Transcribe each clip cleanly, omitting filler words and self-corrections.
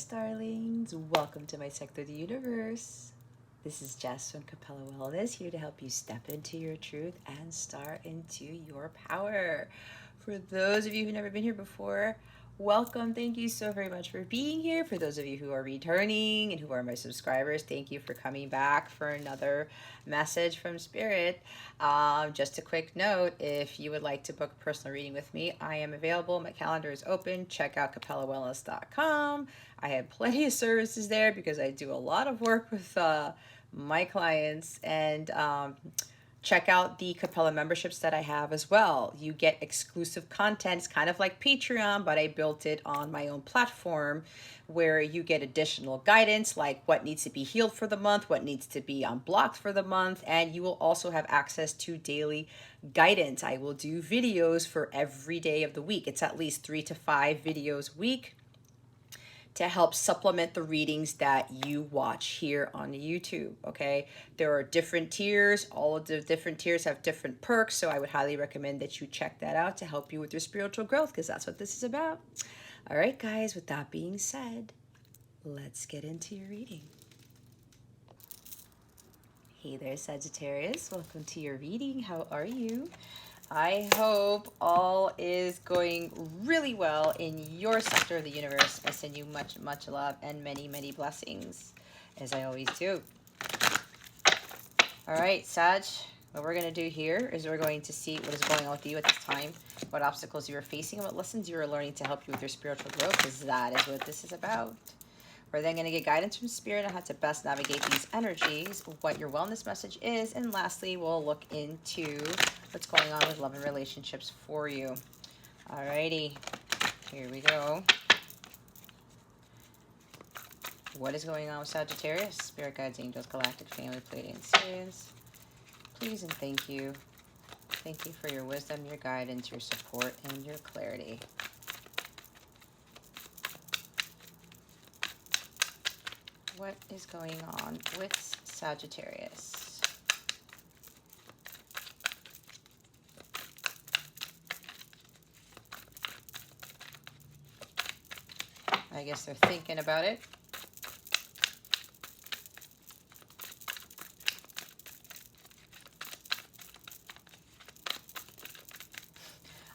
Sagittarius darlings, welcome to my sector of the universe. This is Jess from Capella Wellness, here to help you step into your truth and start into your power. For those of you who've never been here before, welcome. Thank you so very much for being here. For those of you who are returning and who are my subscribers, thank you for coming back for another message from Spirit. Just a quick note, if you would like to book a personal reading with me, I am available. My calendar is open. Check out capellawellness.com. I have plenty of services there because I do a lot of work with my clients, and check out the Capella memberships that I have as well. You get exclusive content. It's kind of like Patreon, but I built it on my own platform where you get additional guidance like what needs to be healed for the month, what needs to be unblocked for the month, and you will also have access to daily guidance. I will do videos for every day of the week. It's at least 3 to 5 videos a week to help supplement the readings that you watch here on YouTube, okay? There are different tiers. All of the different tiers have different perks, so I would highly recommend that you check that out to help you with your spiritual growth, because that's what this is about. All right, guys, with that being said, let's get into your reading. Hey there, Sagittarius. Welcome to your reading. How are you? I hope all is going really well in your sector of the universe. I send you much, much love and many, many blessings, as I always do. All right, Sag, what we're going to do here is we're going to see what is going on with you at this time, what obstacles you are facing, and what lessons you are learning to help you with your spiritual growth, because that is what this is about. We're then going to get guidance from Spirit on how to best navigate these energies, what your wellness message is, and lastly, we'll look into what's going on with love and relationships for you. Alrighty, here we go. What is going on with Sagittarius? Spirit guides, angels, galactic family, Pleiadian Sirians. Please and thank you. Thank you for your wisdom, your guidance, your support, and your clarity. What is going on with Sagittarius? I guess they're thinking about it.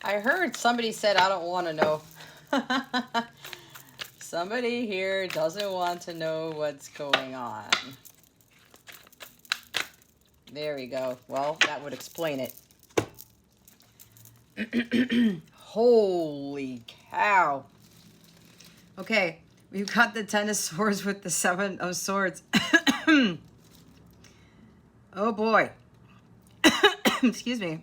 I heard somebody said, I don't want to know. Somebody here doesn't want to know what's going on. There we go. Well, that would explain it. Holy cow. Okay, we've got the Ten of Swords with the Seven of Swords. Oh boy. Excuse me.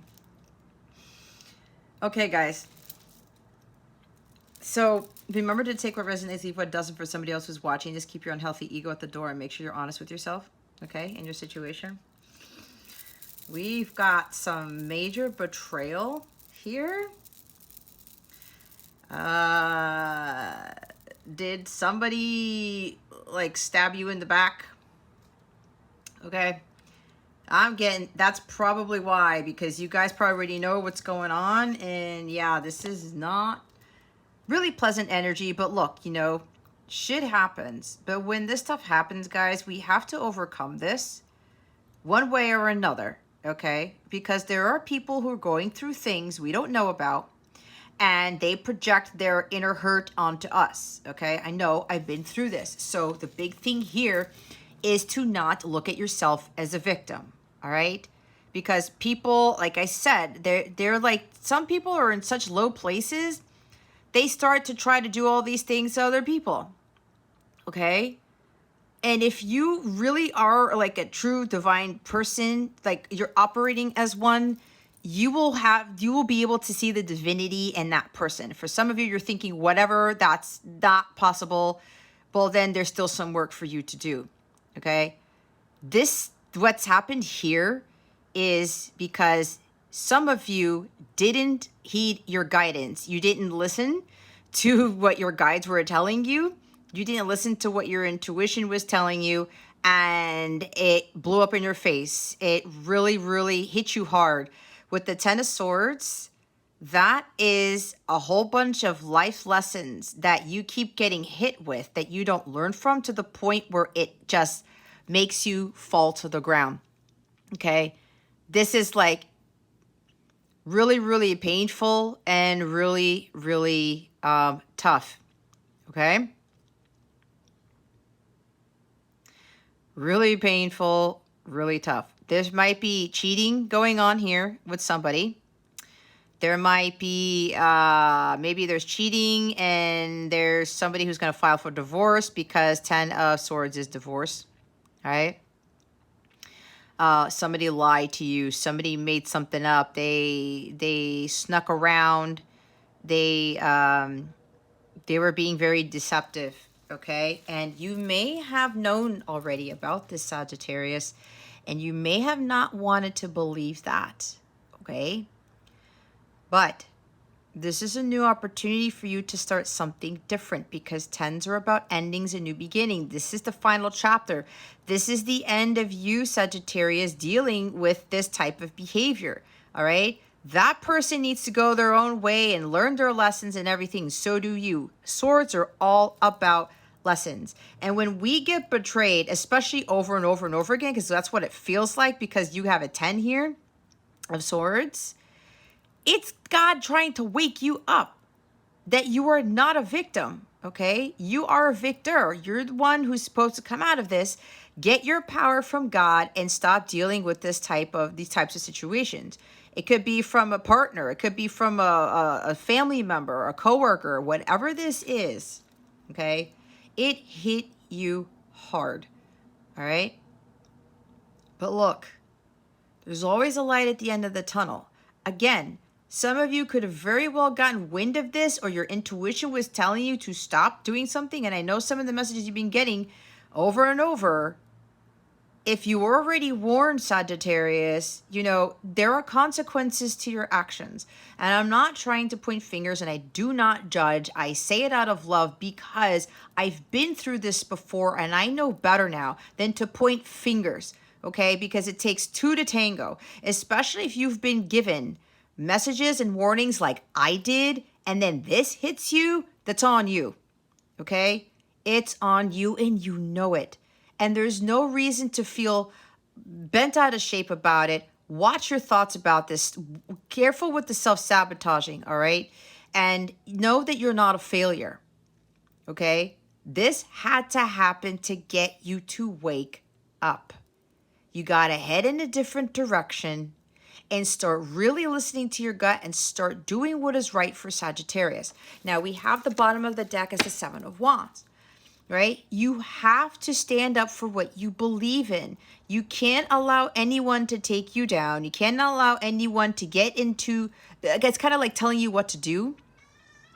Okay, guys. So remember to take what resonates, leave what doesn't for somebody else who's watching. Just keep your unhealthy ego at the door and make sure you're honest with yourself, okay, in your situation. We've got some major betrayal here. Did somebody like stab you in the back? Okay. I'm getting, that's probably why, because you guys probably already know what's going on. And yeah, this is not really pleasant energy, but look, you know, shit happens. But when this stuff happens, guys, we have to overcome this one way or another, okay? Because there are people who are going through things we don't know about, and they project their inner hurt onto us, okay? I know, I've been through this. So the big thing here is to not look at yourself as a victim, all right? Because people, like I said, they're like, some people are in such low places, they start to try to do all these things to other people, okay? And if you really are like a true divine person, like you're operating as one, you will be able to see the divinity in that person. For some of you, you're thinking, whatever, that's not possible. Well, then there's still some work for you to do, okay? What's happened here is because some of you didn't heed your guidance. You didn't listen to what your guides were telling you. You didn't listen to what your intuition was telling you, and it blew up in your face. It really, really hit you hard. With the Ten of Swords, That is a whole bunch of life lessons that you keep getting hit with that you don't learn from, to the point where it just makes you fall to the ground. Okay. This is like really, really painful and really, really tough. Okay. Really painful, really tough. There might be cheating going on here with somebody. There might be, maybe there's cheating and there's somebody who's going to file for divorce, because 10 of Swords is divorce, right? Somebody lied to you. Somebody made something up. They snuck around. They were being very deceptive, okay? And you may have known already about this, Sagittarius, and you may have not wanted to believe that, okay? But this is a new opportunity for you to start something different, because 10s are about endings and new beginning. This is the final chapter. This is the end of you, Sagittarius, dealing with this type of behavior, all right? That person needs to go their own way and learn their lessons and everything. So do you. Swords are all about lessons. And when we get betrayed, especially over and over and over again, because that's what it feels like, because you have a 10 here of Swords, it's God trying to wake you up that you are not a victim, okay? You are a victor. You're the one who's supposed to come out of this, get your power from God, and stop dealing with these types of situations. It could be from a partner. It could be from a family member, a coworker, whatever this is, okay? It hit you hard, all right? But look, there's always a light at the end of the tunnel. Again, some of you could have very well gotten wind of this, or your intuition was telling you to stop doing something. And I know some of the messages you've been getting over and over. If you were already warned, Sagittarius, you know, there are consequences to your actions. And I'm not trying to point fingers, and I do not judge. I say it out of love, because I've been through this before and I know better now than to point fingers, okay? Because it takes two to tango, especially if you've been given messages and warnings like I did, and then this hits you. That's on you, okay? It's on you, and you know it. And there's no reason to feel bent out of shape about it. Watch your thoughts about this. Careful with the self-sabotaging, all right? And know that you're not a failure, okay? This had to happen to get you to wake up. You got to head in a different direction and start really listening to your gut and start doing what is right for Sagittarius. Now, we have the bottom of the deck as the 7 of Wands, right? You have to stand up for what you believe in. You can't allow anyone to take you down. You can't allow anyone to get into, it's kind of like telling you what to do,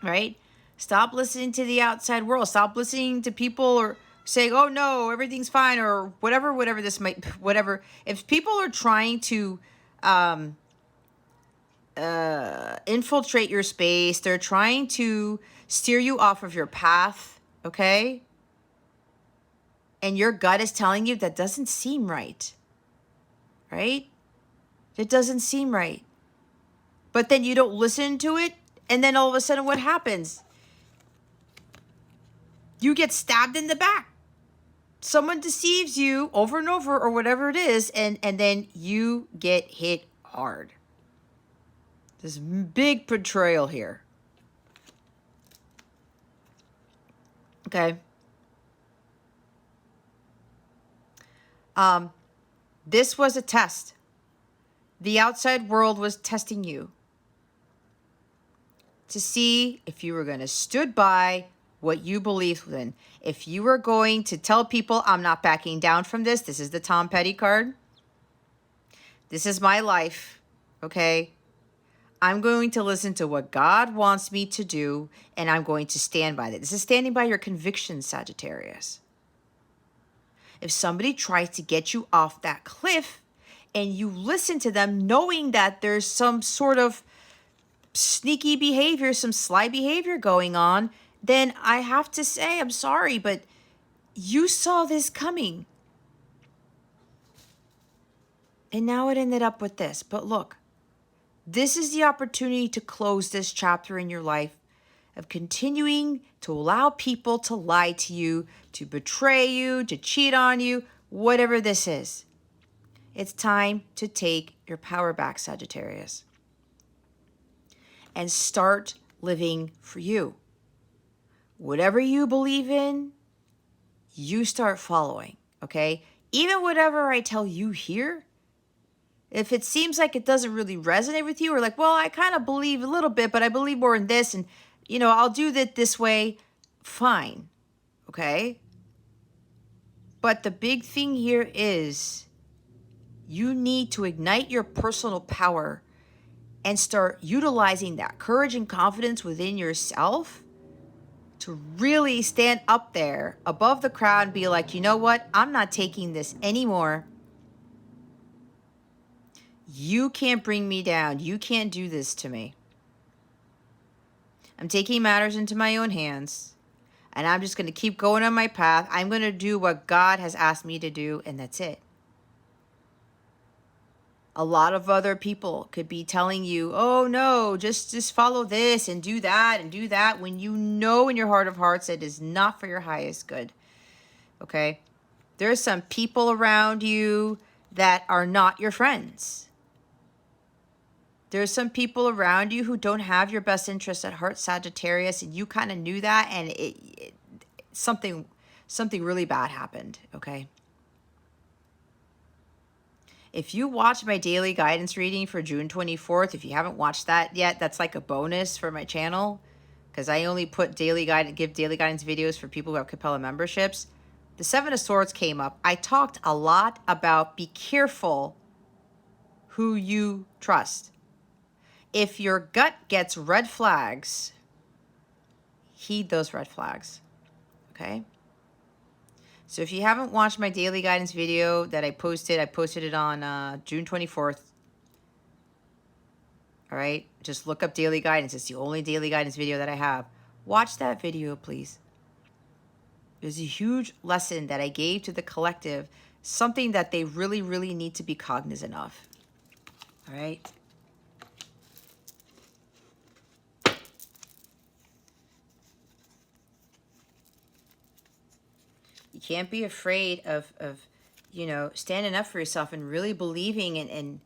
right? Stop listening to the outside world. Stop listening to people or saying, oh no, everything's fine, or whatever this might, whatever. If people are trying to infiltrate your space, they're trying to steer you off of your path, okay? And your gut is telling you that doesn't seem right, right? It doesn't seem right. But then you don't listen to it, and then all of a sudden what happens? You get stabbed in the back. Someone deceives you over and over, or whatever it is, and then you get hit hard. This big betrayal here. Okay. This was a test. The outside world was testing you to see if you were going to stood by what you believed in. If you were going to tell people, I'm not backing down from this. This is the Tom Petty card. This is my life, okay? I'm going to listen to what God wants me to do, and I'm going to stand by that. This is standing by your convictions, Sagittarius. If somebody tries to get you off that cliff and you listen to them knowing that there's some sort of sneaky behavior, some sly behavior going on, then I have to say, I'm sorry, but you saw this coming. And now it ended up with this. But look, This is the opportunity to close this chapter in your life of continuing to allow people to lie to you, to betray you, to cheat on you, whatever this is. It's time to take your power back, Sagittarius, and start living for you. Whatever you believe in, you start following, okay? Even whatever I tell you here, if it seems like it doesn't really resonate with you, or like, well, I kind of believe a little bit, but I believe more in this, and, you know, I'll do that this way, fine, okay? But the big thing here is you need to ignite your personal power and start utilizing that courage and confidence within yourself to really stand up there above the crowd and be like, you know what? I'm not taking this anymore. You can't bring me down. You can't do this to me. I'm taking matters into my own hands, and I'm just going to keep going on my path. I'm going to do what God has asked me to do, and that's it. A lot of other people could be telling you, oh no, just follow this and do that, when you know in your heart of hearts it is not for your highest good. Okay? There's some people around you that are not your friends. There's some people around you who don't have your best interest at heart, Sagittarius, and you kind of knew that, and something really bad happened, okay? If you watch my daily guidance reading for June 24th, if you haven't watched that yet, that's like a bonus for my channel, because I only put give daily guidance videos for people who have Capella memberships. The Seven of Swords came up. I talked a lot about be careful who you trust. If your gut gets red flags, heed those red flags, okay? So if you haven't watched my daily guidance video that I posted it on June 24th. All right, just look up daily guidance. It's the only daily guidance video that I have. Watch that video, please. There's a huge lesson that I gave to the collective, something that they really, really need to be cognizant of. All right. You can't be afraid of you know, standing up for yourself and really believing in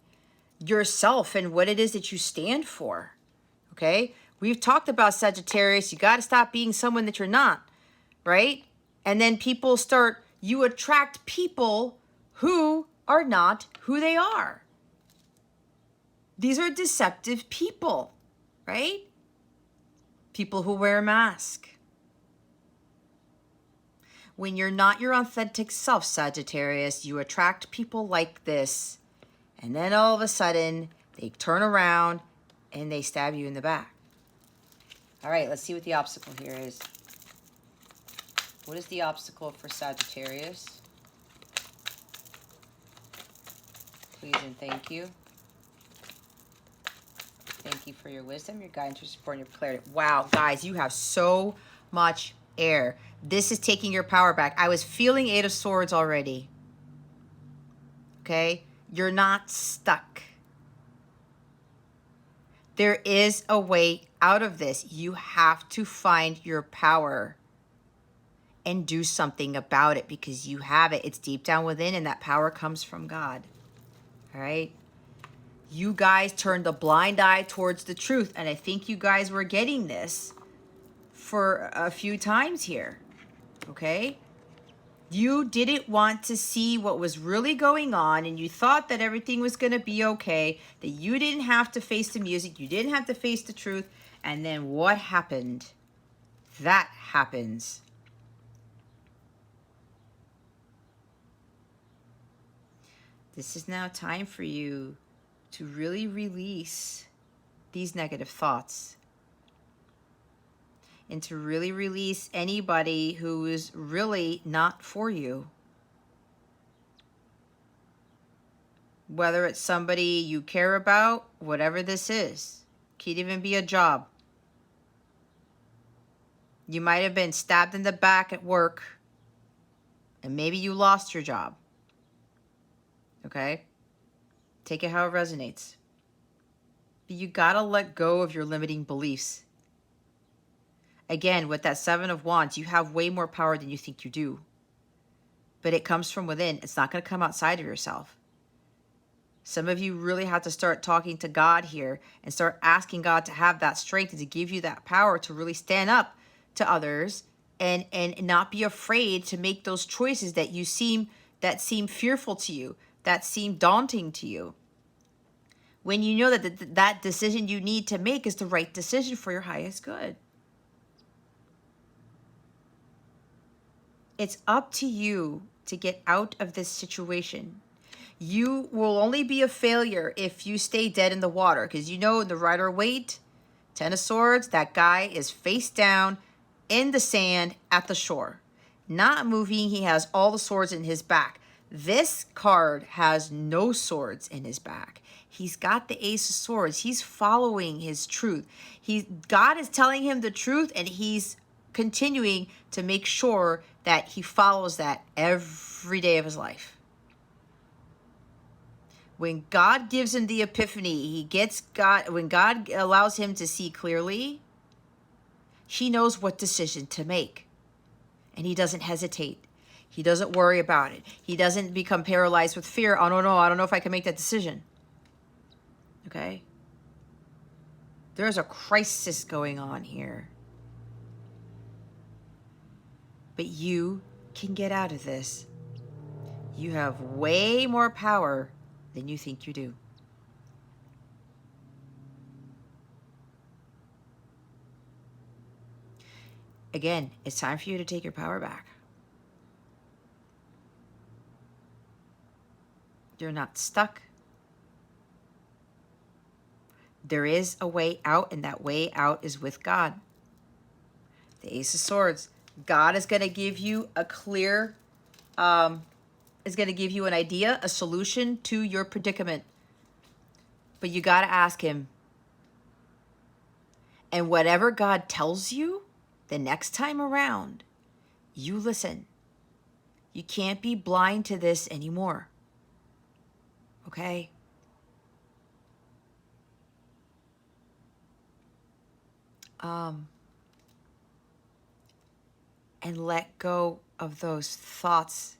yourself and what it is that you stand for. Okay? We've talked about Sagittarius. You got to stop being someone that you're not, right? And then you attract people who are not who they are. These are deceptive people, right? People who wear a mask. When you're not your authentic self, Sagittarius, you attract people like this, and then all of a sudden, they turn around and they stab you in the back. All right, let's see what the obstacle here is. What is the obstacle for Sagittarius? Please and thank you. Thank you for your wisdom, your guidance, your support, and your clarity. Wow, guys, you have so much air. This is taking your power back. I was feeling Eight of Swords already. Okay? You're not stuck. There is a way out of this. You have to find your power and do something about it because you have it. It's deep down within, and that power comes from God. All right? You guys turned a blind eye towards the truth, and I think you guys were getting this for a few times here. Okay? You didn't want to see what was really going on, and you thought that everything was going to be okay, that you didn't have to face the music, you didn't have to face the truth, and then what happened? That happens. This is now time for you to really release these negative thoughts and to really release anybody who is really not for you. Whether it's somebody you care about, whatever this is. Could even be a job. You might have been stabbed in the back at work, and maybe you lost your job. Okay? Take it how it resonates. You got to let go of your limiting beliefs. Again, with that Seven of Wands, you have way more power than you think you do. But it comes from within. It's not going to come outside of yourself. Some of you really have to start talking to God here and start asking God to have that strength and to give you that power to really stand up to others and not be afraid to make those choices that seem fearful to you, that seem daunting to you. When you know that that decision you need to make is the right decision for your highest good. It's up to you to get out of this situation. You will only be a failure if you stay dead in the water, because you know the Rider-Waite, Ten of Swords, that guy is face down in the sand at the shore. Not moving, he has all the swords in his back. This card has no swords in his back. He's got the Ace of Swords. He's following his truth. God is telling him the truth, and he's continuing to make sure that he follows that every day of his life. When God gives him the epiphany, when God allows him to see clearly, he knows what decision to make. And he doesn't hesitate. He doesn't worry about it. He doesn't become paralyzed with fear. Oh, no, I don't know if I can make that decision. Okay? There's a crisis going on here. But you can get out of this. You have way more power than you think you do. Again, it's time for you to take your power back. You're not stuck. There is a way out, and that way out is with God. The Ace of Swords. God is going to give you a clear, is going to give you an idea, a solution to your predicament. But you got to ask him. And whatever God tells you, the next time around, you listen. You can't be blind to this anymore. Okay? And let go of those thoughts.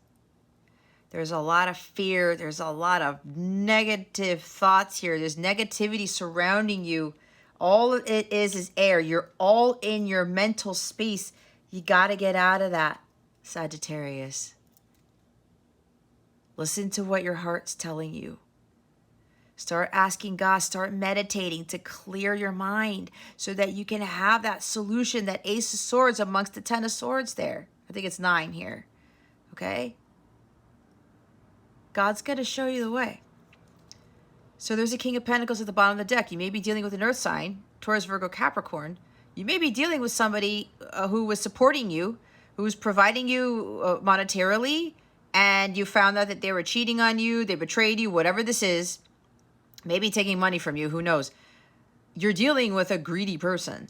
There's a lot of fear. There's a lot of negative thoughts here. There's negativity surrounding you. All it is air. You're all in your mental space. You got to get out of that, Sagittarius. Listen to what your heart's telling you. Start asking God, start meditating to clear your mind so that you can have that solution, that Ace of Swords amongst the Ten of Swords there. I think it's 9 here. Okay? God's going to show you the way. So there's a King of Pentacles at the bottom of the deck. You may be dealing with an earth sign, Taurus, Virgo, Capricorn. You may be dealing with somebody who was supporting you, who's providing you monetarily, and you found out that they were cheating on you, they betrayed you, whatever this is. Maybe taking money from you, who knows? You're dealing with a greedy person.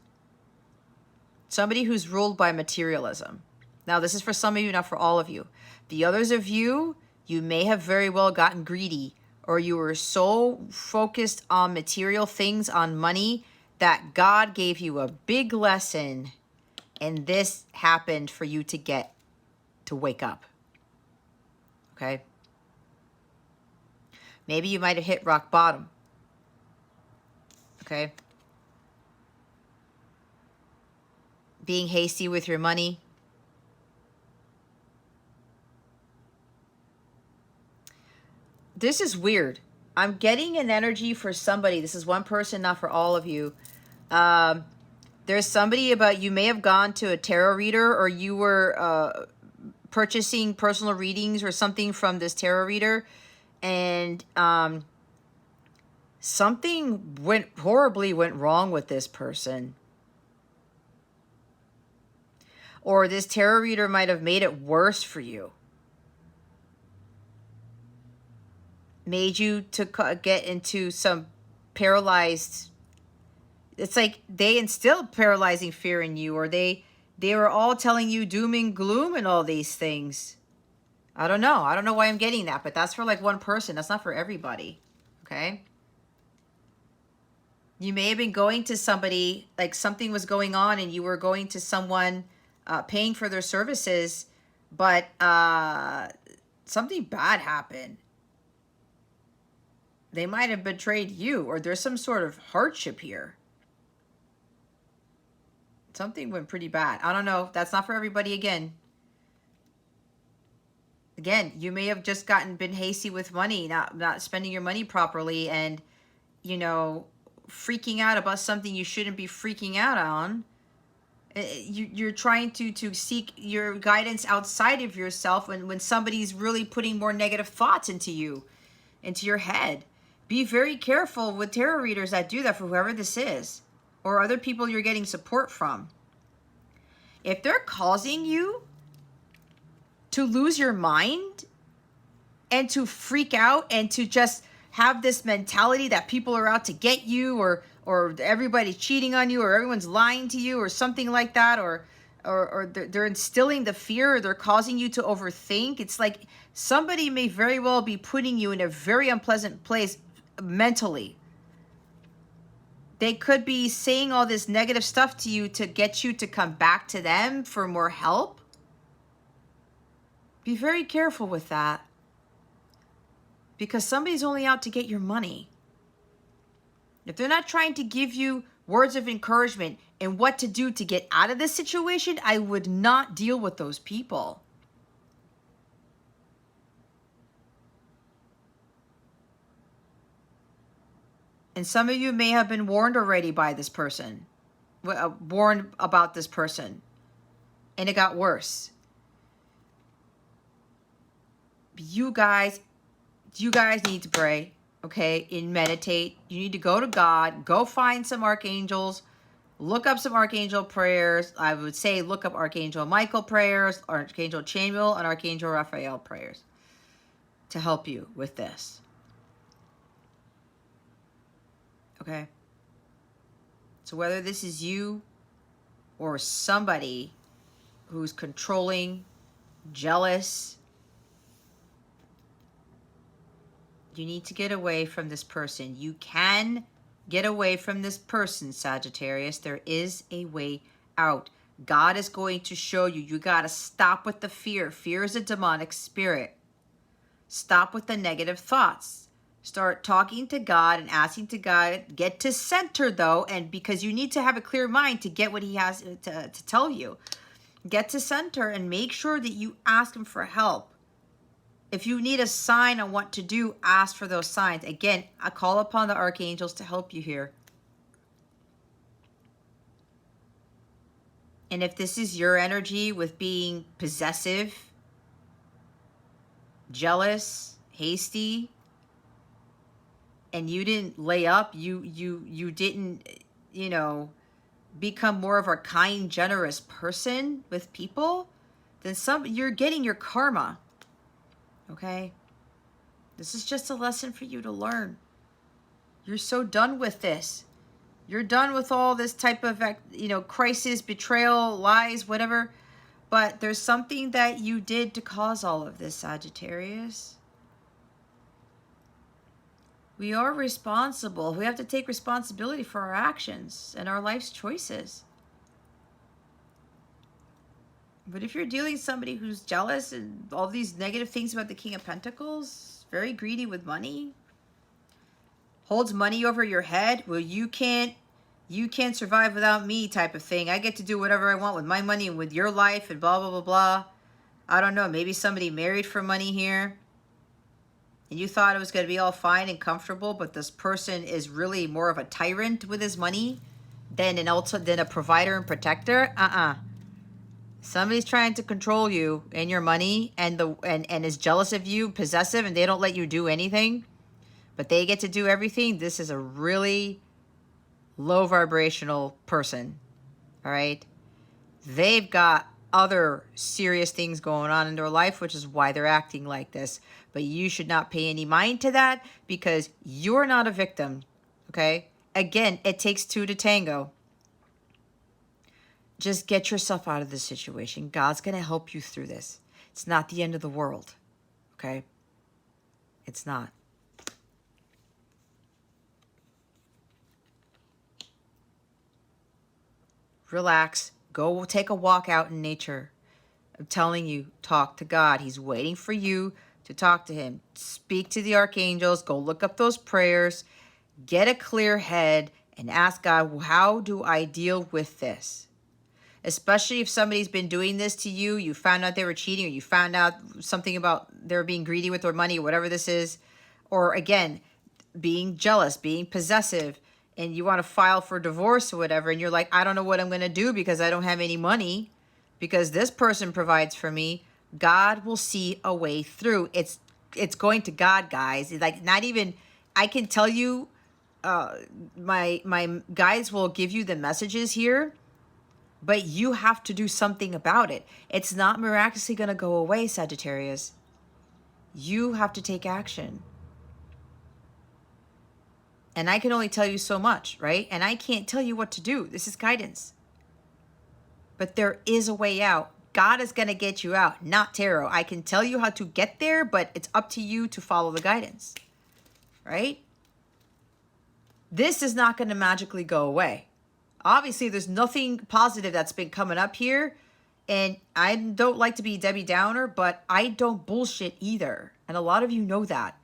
Somebody who's ruled by materialism. Now, this is for some of you, not for all of you. The others of you, you may have very well gotten greedy, or you were so focused on material things, on money, that God gave you a big lesson, and this happened for you to wake up. Okay? Maybe you might have hit rock bottom. Okay? Being hasty with your money. This is weird. I'm getting an energy for somebody. This is one person, not for all of you. There's somebody you may have gone to a tarot reader, or you were purchasing personal readings or something from this tarot reader. And something horribly went wrong with this person. Or this tarot reader might have made it worse for you. Made you to get into some paralyzed... It's like they instilled paralyzing fear in you, or they were all telling you doom and gloom and all these things. I don't know. I don't know why I'm getting that, but that's for like one person. That's not for everybody. Okay? You may have been going to somebody, like something was going on and you were going to someone paying for their services, but something bad happened. They might have betrayed you, or there's some sort of hardship here. Something went pretty bad. I don't know. That's not for everybody again. Again, you may have just been hasty with money, not spending your money properly, and, you know, freaking out about something you shouldn't be freaking out on. You're trying to seek your guidance outside of yourself when somebody's really putting more negative thoughts into you, into your head. Be very careful with tarot readers that do that, for whoever this is, or other people you're getting support from. If they're causing you to lose your mind and to freak out and to just have this mentality that people are out to get you, or everybody's cheating on you, or everyone's lying to you, or something like that, or they're instilling the fear, or they're causing you to overthink, it's like somebody may very well be putting you in a very unpleasant place mentally. They could be saying all this negative stuff to you to get you to come back to them for more help. Be very careful with that, because somebody's only out to get your money. If they're not trying to give you words of encouragement and what to do to get out of this situation, I would not deal with those people. And some of you may have been warned already by this person, warned about this person, and it got worse. You guys need to pray, okay, and meditate. You need to go to God, go find some archangels, look up some archangel prayers. I would say look up Archangel Michael prayers, Archangel Chamuel, and Archangel Raphael prayers to help you with this. Okay? So whether this is you or somebody who's controlling, jealous, you need to get away from this person. You can get away from this person, Sagittarius. There is a way out. God is going to show you. You got to stop with the fear. Fear is a demonic spirit. Stop with the negative thoughts. Start talking to God and asking to God. Get to center, though, and because you need to have a clear mind to get what he has to tell you. Get to center and make sure that you ask him for help. If you need a sign on what to do, ask for those signs. Again, I call upon the archangels to help you here. And if this is your energy with being possessive, jealous, hasty, and you didn't lay up, you didn't, you know, become more of a kind, generous person with people, then you're getting your karma. Okay? This is just a lesson for you to learn. You're so done with this. You're done with all this type of, you know, crisis, betrayal, lies, whatever. But there's something that you did to cause all of this, Sagittarius. We are responsible. We have to take responsibility for our actions and our life's choices. But if you're dealing with somebody who's jealous and all these negative things about the King of Pentacles, very greedy with money, holds money over your head, well, you can't survive without me type of thing. I get to do whatever I want with my money and with your life and blah, blah, blah, blah. I don't know. Maybe somebody married for money here. And you thought it was going to be all fine and comfortable, but this person is really more of a tyrant with his money than a provider and protector. Somebody's trying to control you and your money, and is jealous of you, possessive, and they don't let you do anything, but they get to do everything. This is a really low vibrational person. All right? They've got other serious things going on in their life, which is why they're acting like this. But you should not pay any mind to that, because you're not a victim. Okay? Again, it takes two to tango. Just get yourself out of this situation. God's going to help you through this. It's not the end of the world. Okay? It's not. relax, go take a walk out in nature. I'm telling you, talk to God. He's waiting for you to talk to him. Speak to the archangels. Go look up those prayers. Get a clear head and ask God, well, how do I deal with this? Especially if somebody's been doing this to you, you found out they were cheating, or you found out something about they're being greedy with their money, or whatever this is. Or again, being jealous, being possessive, and you want to file for divorce or whatever, and you're like, I don't know what I'm going to do because I don't have any money, because this person provides for me. God will see a way through. It's going to God, guys. It's like, not even, I can tell you, my guides will give you the messages here, but you have to do something about it. It's not miraculously going to go away, Sagittarius. You have to take action. And I can only tell you so much, right? And I can't tell you what to do. This is guidance. But there is a way out. God is going to get you out, not tarot. I can tell you how to get there, but it's up to you to follow the guidance, right? This is not going to magically go away. Obviously, there's nothing positive that's been coming up here. And I don't like to be Debbie Downer, but I don't bullshit either. And a lot of you know that.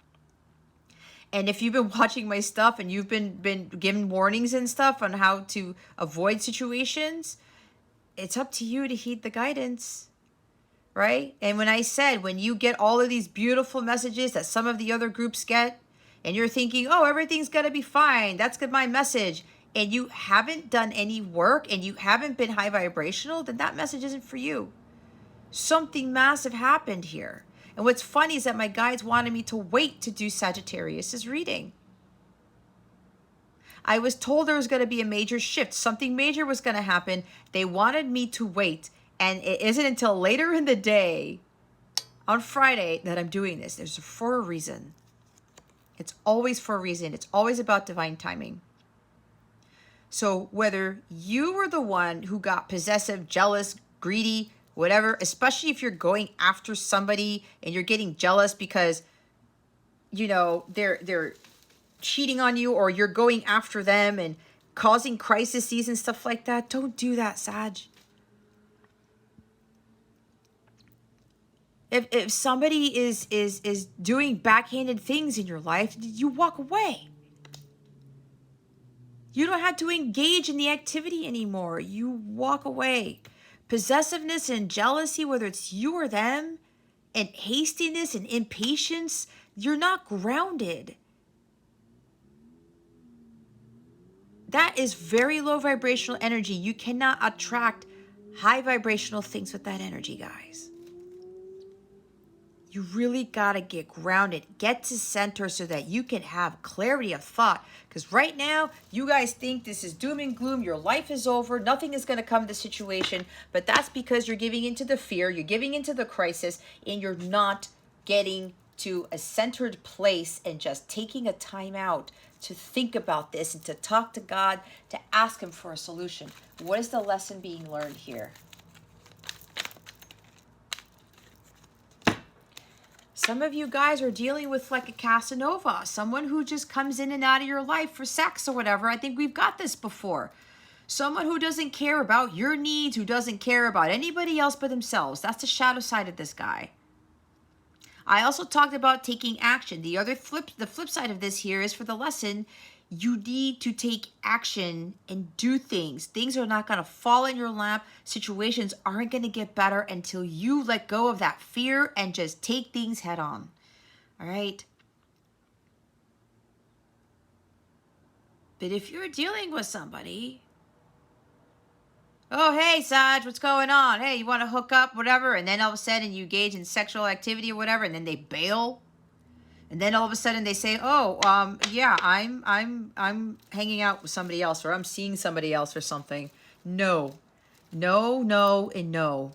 And if you've been watching my stuff and you've been given warnings and stuff on how to avoid situations, it's up to you to heed the guidance, right? And when I said, when you get all of these beautiful messages that some of the other groups get, and you're thinking, oh, everything's going to be fine, that's good, my message, and you haven't done any work and you haven't been high vibrational, then that message isn't for you. Something massive happened here. And what's funny is that my guides wanted me to wait to do Sagittarius's reading. I was told there was going to be a major shift. Something major was going to happen. They wanted me to wait. And it isn't until later in the day, on Friday, that I'm doing this. There's for a reason. It's always for a reason. It's always about divine timing. So whether you were the one who got possessive, jealous, greedy, whatever, especially if you're going after somebody and you're getting jealous because, you know, they're cheating on you, or you're going after them and causing crises and stuff like that, don't do that, Sag. If somebody is doing backhanded things in your life, you walk away. You don't have to engage in the activity anymore. You walk away. Possessiveness and jealousy, whether it's you or them, and hastiness and impatience, you're not grounded. That is very low vibrational energy. You cannot attract high vibrational things with that energy, guys. You really got to get grounded, get to center so that you can have clarity of thought. Because right now, you guys think this is doom and gloom. Your life is over. Nothing is going to come to the situation. But that's because you're giving into the fear. You're giving into the crisis. And you're not getting to a centered place and just taking a time out to think about this and to talk to God, to ask him for a solution. What is the lesson being learned here? Some of you guys are dealing with like a Casanova, someone who just comes in and out of your life for sex or whatever. I think we've got this before. Someone who doesn't care about your needs, who doesn't care about anybody else but themselves. That's the shadow side of this guy. I also talked about taking action. The flip side of this here is for the lesson, you need to take action and do things. Things are not going to fall in your lap. Situations aren't going to get better until you let go of that fear and just take things head on. All right? But if you're dealing with somebody, oh, hey, Saj, what's going on? Hey, you want to hook up, whatever, and then all of a sudden you engage in sexual activity or whatever, and then they bail. And then all of a sudden they say, "Oh, yeah, I'm hanging out with somebody else, or I'm seeing somebody else, or something." No, no, no, and no.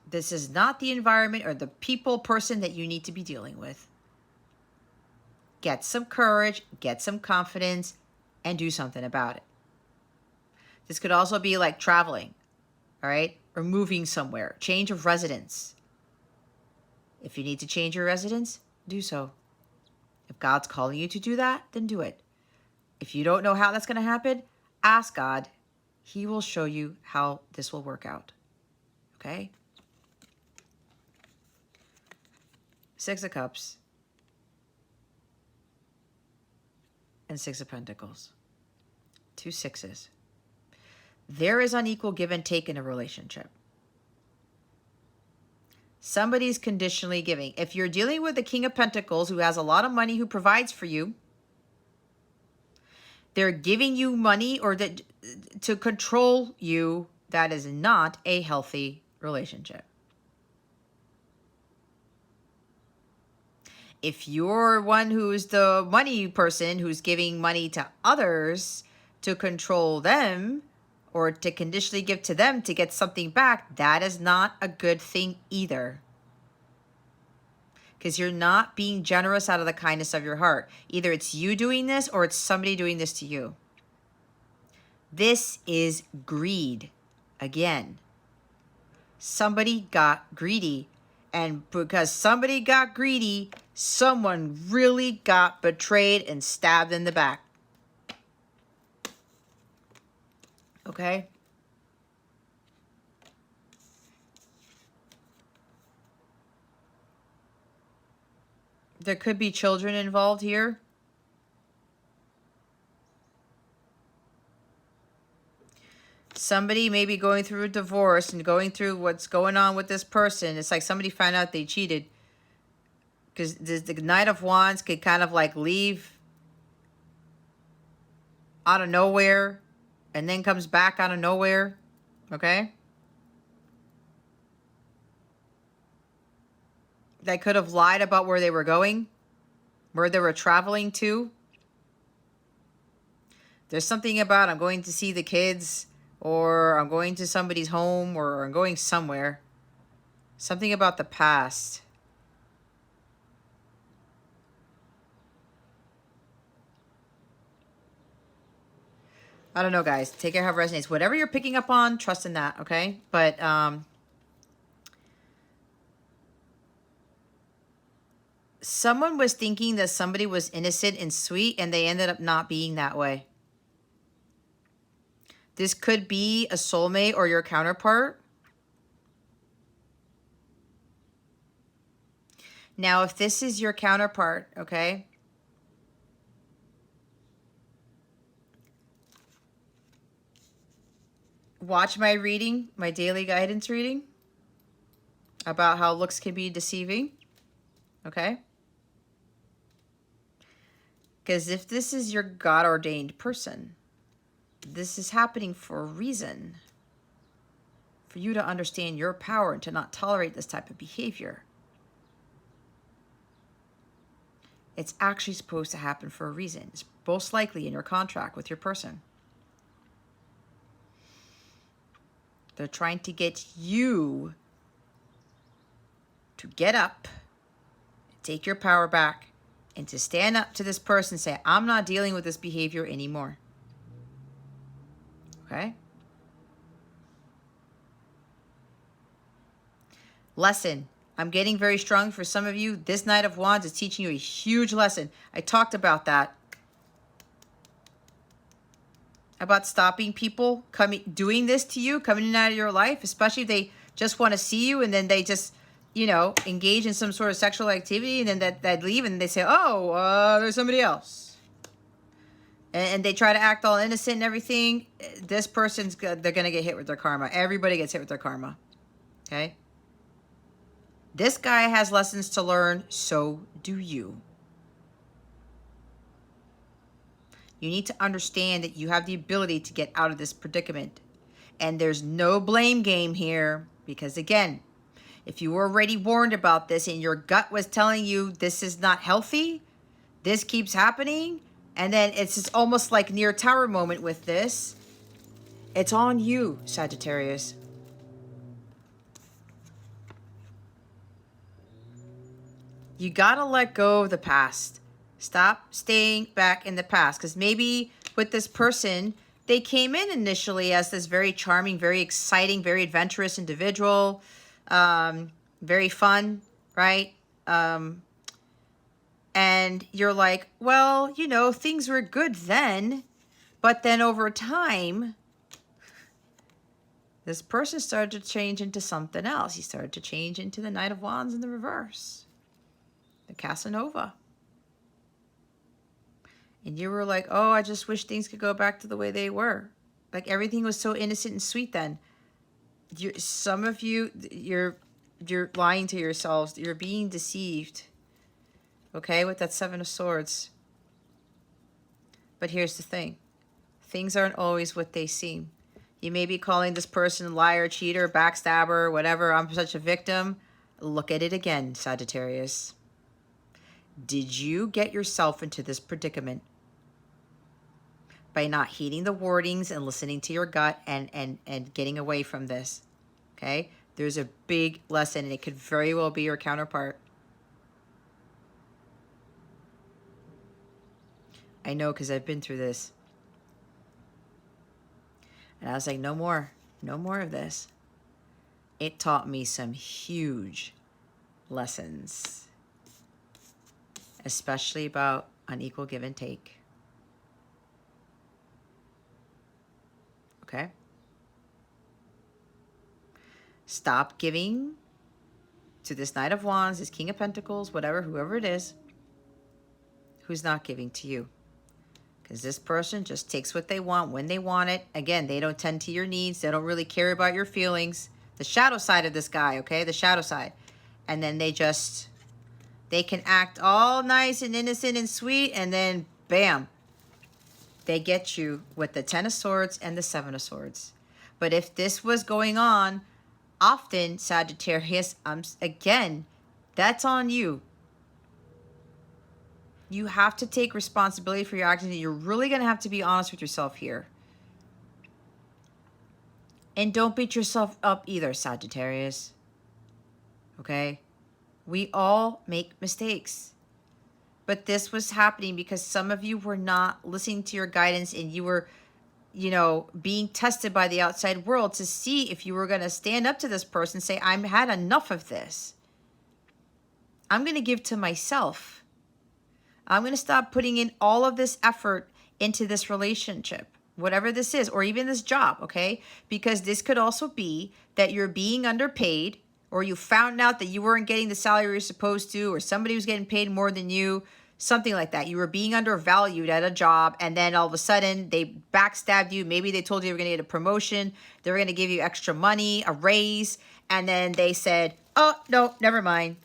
This is not the environment or the person that you need to be dealing with. Get some courage, get some confidence, and do something about it. This could also be like traveling, all right, or moving somewhere, change of residence. If you need to change your residence, do so. If God's calling you to do that, then do it. If you don't know how that's going to happen, ask God. He will show you how this will work out. Okay? Six of Cups and Six of Pentacles. 2 sixes. There is unequal give and take in a relationship. Somebody's conditionally giving. If you're dealing with the King of Pentacles who has a lot of money, who provides for you, they're giving you money or that to control you. That is not a healthy relationship. If you're one who's the money person who's giving money to others to control them or to conditionally give to them to get something back, that is not a good thing either. Because you're not being generous out of the kindness of your heart. Either it's you doing this or it's somebody doing this to you. This is greed. Again, somebody got greedy. And because somebody got greedy, someone really got betrayed and stabbed in the back. Okay? There could be children involved here. Somebody may be going through a divorce and going through what's going on with this person. It's like somebody found out they cheated. Because the Knight of Wands could kind of like leave out of nowhere and then comes back out of nowhere. Okay? They could have lied about where they were going, where they were traveling to. There's something about I'm going to see the kids, or I'm going to somebody's home, or I'm going somewhere. Something about the past. I don't know, guys. Take it how it resonates. Whatever you're picking up on, trust in that, okay? But someone was thinking that somebody was innocent and sweet, and they ended up not being that way. This could be a soulmate or your counterpart. Now, if this is your counterpart, okay? Watch my reading, my daily guidance reading about how looks can be deceiving, okay? Because if this is your God-ordained person, this is happening for a reason. For you to understand your power and to not tolerate this type of behavior. It's actually supposed to happen for a reason. It's most likely in your contract with your person. They're trying to get you to get up, take your power back, and to stand up to this person and say, I'm not dealing with this behavior anymore. Okay? Lesson. I'm getting very strong for some of you. This Knight of Wands is teaching you a huge lesson. I talked about that. About stopping people doing this to you, coming in and out of your life, especially if they just want to see you and then they just, you know, engage in some sort of sexual activity and then that leave and they say, oh, there's somebody else. And they try to act all innocent and everything. This person's good. They're going to get hit with their karma. Everybody gets hit with their karma. Okay? This guy has lessons to learn. So do you. You need to understand that you have the ability to get out of this predicament. And there's no blame game here. Because again, if you were already warned about this and your gut was telling you this is not healthy, this keeps happening, and then it's almost like near tower moment with this, it's on you, Sagittarius. You gotta let go of the past. Stop staying back in the past. Because maybe with this person, they came in initially as this very charming, very exciting, very adventurous individual. Very fun, right? And And you're like, well, you know, things were good then, but then over time, this person started to change into something else. He started to change into the Knight of Wands in the reverse, the Casanova. And you were like, oh, I just wish things could go back to the way they were. Like everything was so innocent and sweet then. Some of you, you're lying to yourselves. You're being deceived. Okay, with that Seven of Swords. But here's the thing. Things aren't always what they seem. You may be calling this person liar, cheater, backstabber, whatever. I'm such a victim. Look at it again, Sagittarius. Did you get yourself into this predicament by not heeding the warnings and listening to your gut and getting away from this? Okay? There's a big lesson, and it could very well be your counterpart. I know, because I've been through this. And I was like, no more of this. It taught me some huge lessons, especially about unequal give and take. Okay? Stop giving to this Knight of Wands, this King of Pentacles, whatever, whoever it is, who's not giving to you. Because this person just takes what they want when they want it. Again, they don't tend to your needs. They don't really care about your feelings. The shadow side of this guy, okay? The shadow side. And then they can act all nice and innocent and sweet, and then bam, they get you with the Ten of Swords and the Seven of Swords. But if this was going on often, Sagittarius, again, that's on you. You have to take responsibility for your actions. You're really going to have to be honest with yourself here. And don't beat yourself up either, Sagittarius. Okay? We all make mistakes. But this was happening because some of you were not listening to your guidance, and you were, you know, being tested by the outside world to see if you were going to stand up to this person and say, I've had enough of this. I'm going to give to myself. I'm going to stop putting in all of this effort into this relationship, whatever this is, or even this job, okay? Because this could also be that you're being underpaid, or you found out that you weren't getting the salary you're supposed to, or somebody was getting paid more than you, something like that. You were being undervalued at a job, and then all of a sudden they backstabbed you. Maybe they told you were going to get a promotion. They were going to give you extra money, a raise, and then they said, oh, no, never mind.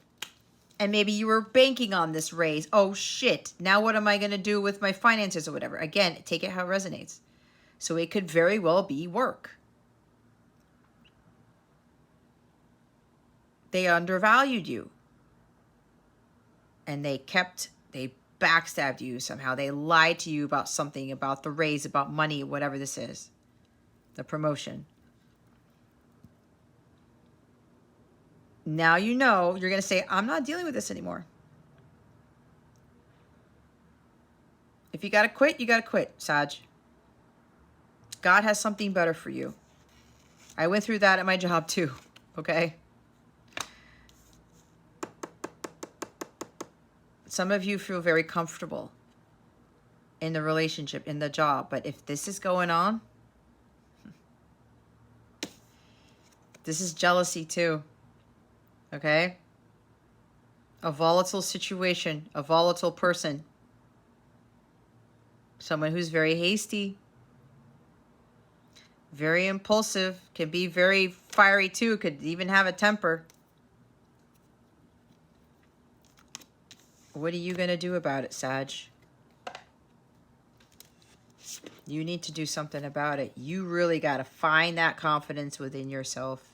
And maybe you were banking on this raise. Oh, shit. Now what am I going to do with my finances or whatever? Again, take it how it resonates. So it could very well be work. They undervalued you. And they backstabbed you somehow. They lied to you about something, about the raise, about money, whatever this is. The promotion. Now you know you're going to say, I'm not dealing with this anymore. If you got to quit, you got to quit, Sag. God has something better for you. I went through that at my job too, okay? Some of you feel very comfortable in the relationship, in the job, but if this is going on, this is jealousy too. Okay? A volatile situation, a volatile person. Someone who's very hasty, very impulsive, can be very fiery too, could even have a temper. What are you going to do about it, Sag? You need to do something about it. You really got to find that confidence within yourself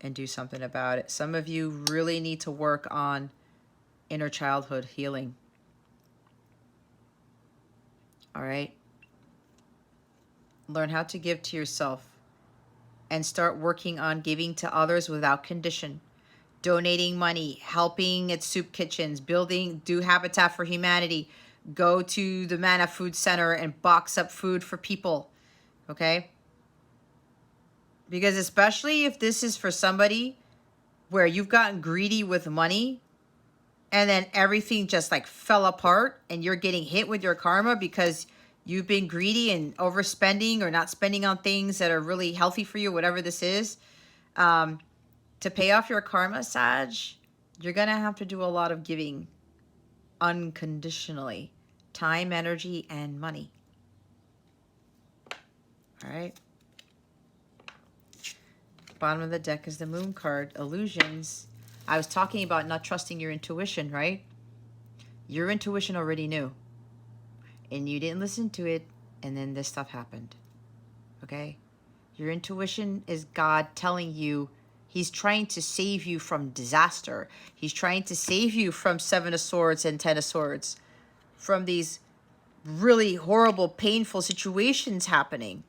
and do something about it. Some of you really need to work on inner childhood healing. All right? Learn how to give to yourself and start working on giving to others without condition. Donating money, helping at soup kitchens, do Habitat for Humanity, go to the Mana Food Center and box up food for people. Okay? Because especially if this is for somebody where you've gotten greedy with money, and then everything just like fell apart and you're getting hit with your karma because you've been greedy and overspending or not spending on things that are really healthy for you, whatever this is. To pay off your karma, Sag, you're going to have to do a lot of giving unconditionally. Time, energy, and money. All right. Bottom of the deck is the Moon card, illusions. I was talking about not trusting your intuition, right? Your intuition already knew. And you didn't listen to it, and then this stuff happened. Okay? Your intuition is God telling you He's trying to save you from disaster. He's trying to save you from 7 of Swords and 10 of Swords. From these really horrible, painful situations happening.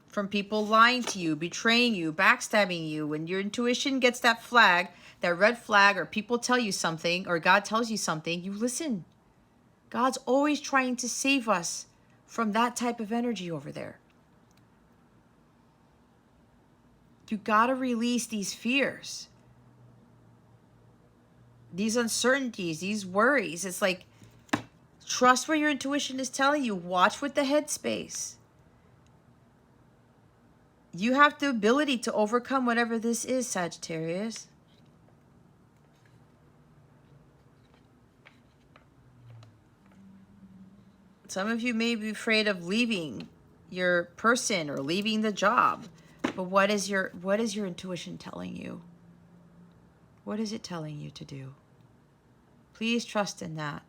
From people lying to you, betraying you, backstabbing you. When your intuition gets that flag, that red flag, or people tell you something, or God tells you something, you listen. God's always trying to save us from that type of energy over there. You gotta release these fears, these uncertainties, these worries. It's like, trust what your intuition is telling you. Watch with the headspace. You have the ability to overcome whatever this is, Sagittarius. Some of you may be afraid of leaving your person or leaving the job. But what is your intuition telling you? What is it telling you to do? Please trust in that.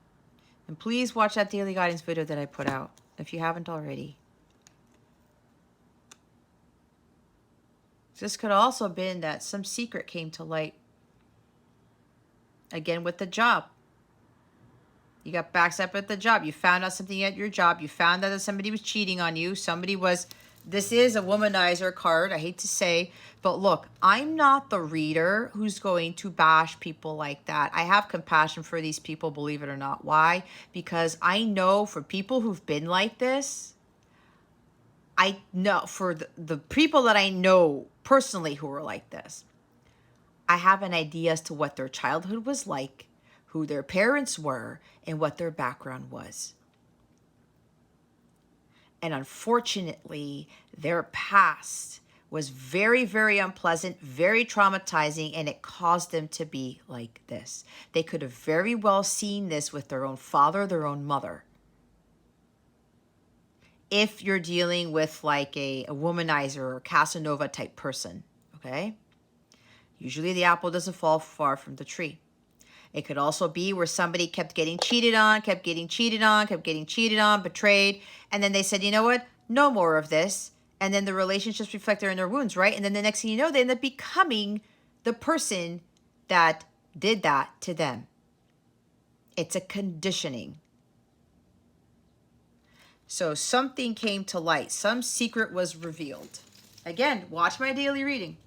And please watch that daily guidance video that I put out if you haven't already. This could also have been that some secret came to light. Again, with the job. You got backstabbed at the job. You found out something at your job. You found out that somebody was cheating on you. Somebody was... This is a womanizer card, I hate to say. But look, I'm not the reader who's going to bash people like that. I have compassion for these people, believe it or not. Why? Because I know for people who've been like this, I know for the people that I know personally who are like this, I have an idea as to what their childhood was like, who their parents were, and what their background was. And unfortunately, their past was very, very unpleasant, very traumatizing, and it caused them to be like this. They could have very well seen this with their own father, their own mother. If you're dealing with like a womanizer or Casanova type person, okay? Usually the apple doesn't fall far from the tree. It could also be where somebody kept getting cheated on, betrayed. And then they said, you know what? No more of this. And then the relationships reflect their inner wounds, right? And then the next thing you know, they end up becoming the person that did that to them. It's a conditioning. So something came to light. Some secret was revealed. Again, watch my daily reading.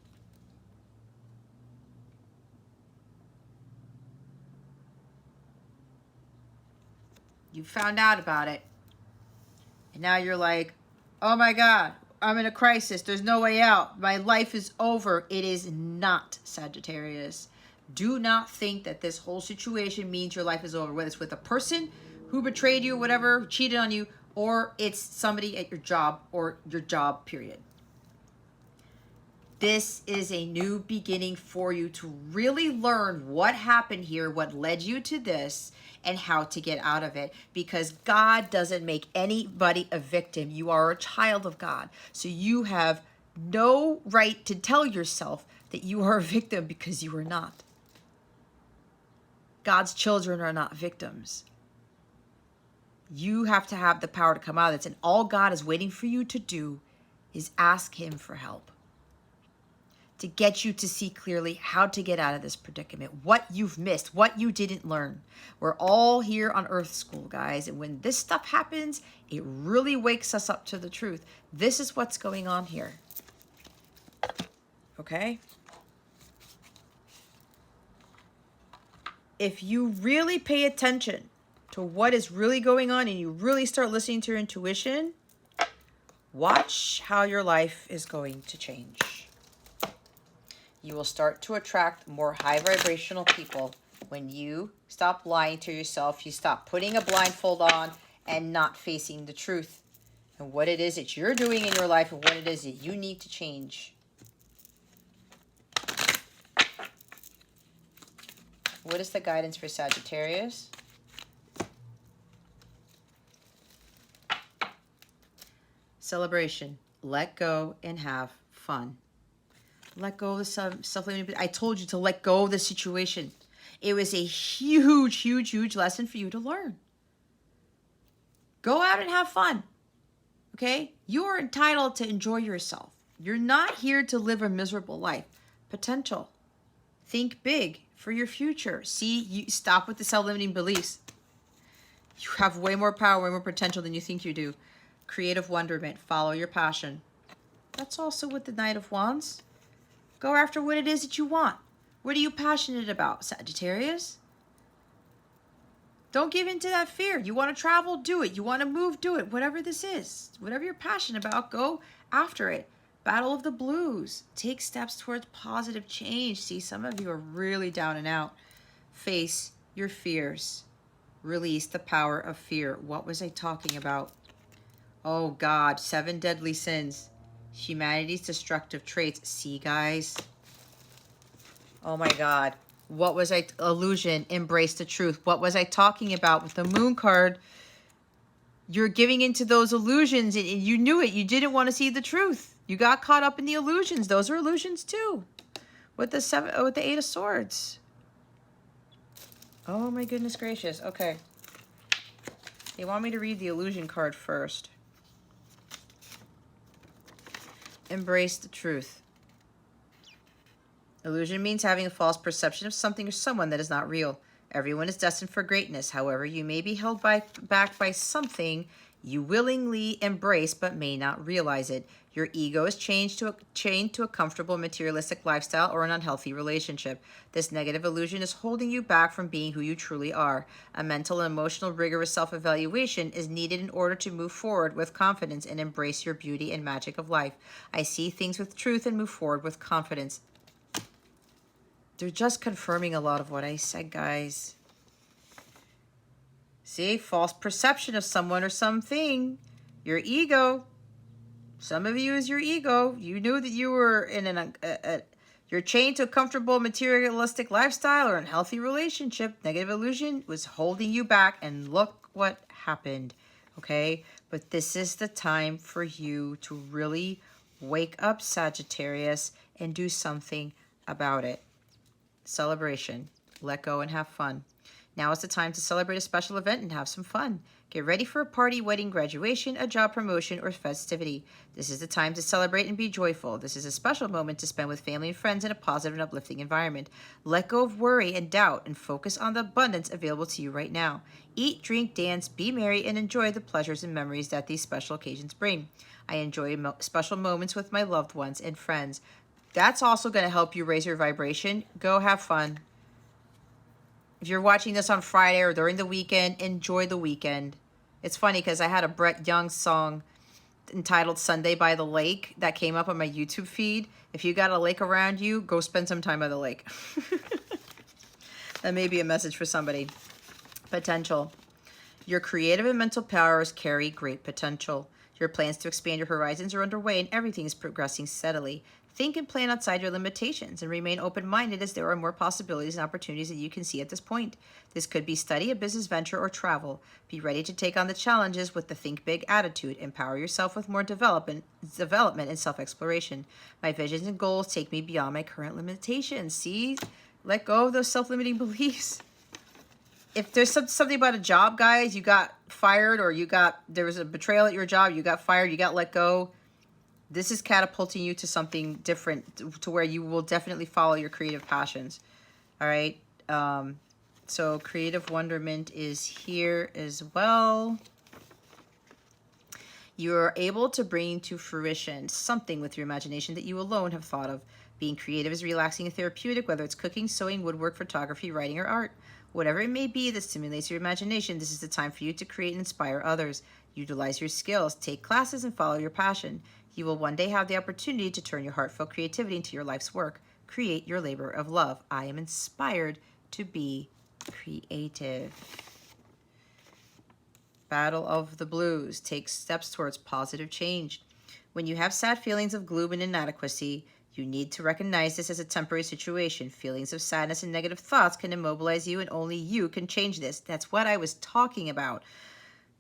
You found out about it. And now you're like, oh my God, I'm in a crisis. There's no way out. My life is over. It is not, Sagittarius. Do not think that this whole situation means your life is over. Whether it's with a person who betrayed you, whatever, cheated on you, or it's somebody at your job or your job, period. This is a new beginning for you to really learn what happened here, what led you to this, and how to get out of it. Because God doesn't make anybody a victim. You are a child of God. So you have no right to tell yourself that you are a victim, because you are not. God's children are not victims. You have to have the power to come out of this. And all God is waiting for you to do is ask Him for help. To get you to see clearly how to get out of this predicament, what you've missed, what you didn't learn. We're all here on Earth School, guys. And when this stuff happens, it really wakes us up to the truth. This is what's going on here. Okay? If you really pay attention to what is really going on and you really start listening to your intuition, watch how your life is going to change. You will start to attract more high vibrational people when you stop lying to yourself. You stop putting a blindfold on and not facing the truth and what it is that you're doing in your life and what it is that you need to change. What is the guidance for Sagittarius? Celebration. Let go and have fun. Let go of the self-limiting. I told you to let go of the situation. It was a huge, huge, huge lesson for you to learn. Go out and have fun. Okay? You are entitled to enjoy yourself. You're not here to live a miserable life. Potential. Think big for your future. See, you stop with the self-limiting beliefs. You have way more power, way more potential than you think you do. Creative wonderment. Follow your passion. That's also with the Knight of Wands. Go after what it is that you want. What are you passionate about, Sagittarius? Don't give in to that fear. You want to travel? Do it. You want to move? Do it. Whatever this is, whatever you're passionate about, go after it. Battle of the Blues. Take steps towards positive change. See, some of you are really down and out. Face your fears. Release the power of fear. What was I talking about? Oh, God. 7 deadly sins. Humanity's destructive traits. See, guys? Oh, my God. What was I? Illusion. Embrace the truth. What was I talking about with the Moon card? You're giving into those illusions, and you knew it. You didn't want to see the truth. You got caught up in the illusions. Those are illusions too. With the 8 of Swords. Oh my goodness gracious. Okay. They want me to read the illusion card first. Embrace the truth. Illusion means having a false perception of something or someone that is not real. Everyone is destined for greatness. However, you may be held back by something you willingly embrace but may not realize it. Your ego is chained to a comfortable materialistic lifestyle or an unhealthy relationship. This negative illusion is holding you back from being who you truly are. A mental and emotional rigorous self-evaluation is needed in order to move forward with confidence and embrace your beauty and magic of life. I see things with truth and move forward with confidence. They're just confirming a lot of what I said, guys. See, false perception of someone or something. Your ego. Some of you is your ego. You knew that you were in you're chained to a comfortable materialistic lifestyle or unhealthy relationship. Negative illusion was holding you back, and look what happened. Okay? But this is the time for you to really wake up, Sagittarius, and do something about it. Celebration. Let go and have fun. Now is the time to celebrate a special event and have some fun. Get ready for a party, wedding, graduation, a job promotion, or festivity. This is the time to celebrate and be joyful. This is a special moment to spend with family and friends in a positive and uplifting environment. Let go of worry and doubt and focus on the abundance available to you right now. Eat, drink, dance, be merry, and enjoy the pleasures and memories that these special occasions bring. I enjoy special moments with my loved ones and friends. That's also going to help you raise your vibration. Go have fun. If you're watching this on Friday or during the weekend, enjoy the weekend. It's funny because I had a Brett Young song entitled Sunday by the Lake that came up on my YouTube feed. If you got a lake around you, go spend some time by the lake. That may be a message for somebody. Potential. Your creative and mental powers carry great potential. Your plans to expand your horizons are underway and everything is progressing steadily. Think and plan outside your limitations and remain open-minded as there are more possibilities and opportunities that you can see at this point. This could be study, a business venture, or travel. Be ready to take on the challenges with the think big attitude. Empower yourself with more development and self-exploration. My visions and goals take me beyond my current limitations. See? Let go of those self-limiting beliefs. If there's something about a job, guys, you got fired or there was a betrayal at your job, you got fired, you got let go. This is catapulting you to something different, to where you will definitely follow your creative passions. All right. So creative wonderment is here as well. You are able to bring to fruition something with your imagination that you alone have thought of. Being creative is relaxing and therapeutic, whether it's cooking, sewing, woodwork, photography, writing, or art. Whatever it may be that stimulates your imagination, this is the time for you to create and inspire others. Utilize your skills, take classes, and follow your passion. You will one day have the opportunity to turn your heartfelt creativity into your life's work. create your labor of love. I am inspired to be creative. Battle of the Blues. Take steps towards positive change. When you have sad feelings of gloom and inadequacy, you need to recognize this as a temporary situation. Feelings of sadness and negative thoughts can immobilize you, and only you can change this. That's what I was talking about.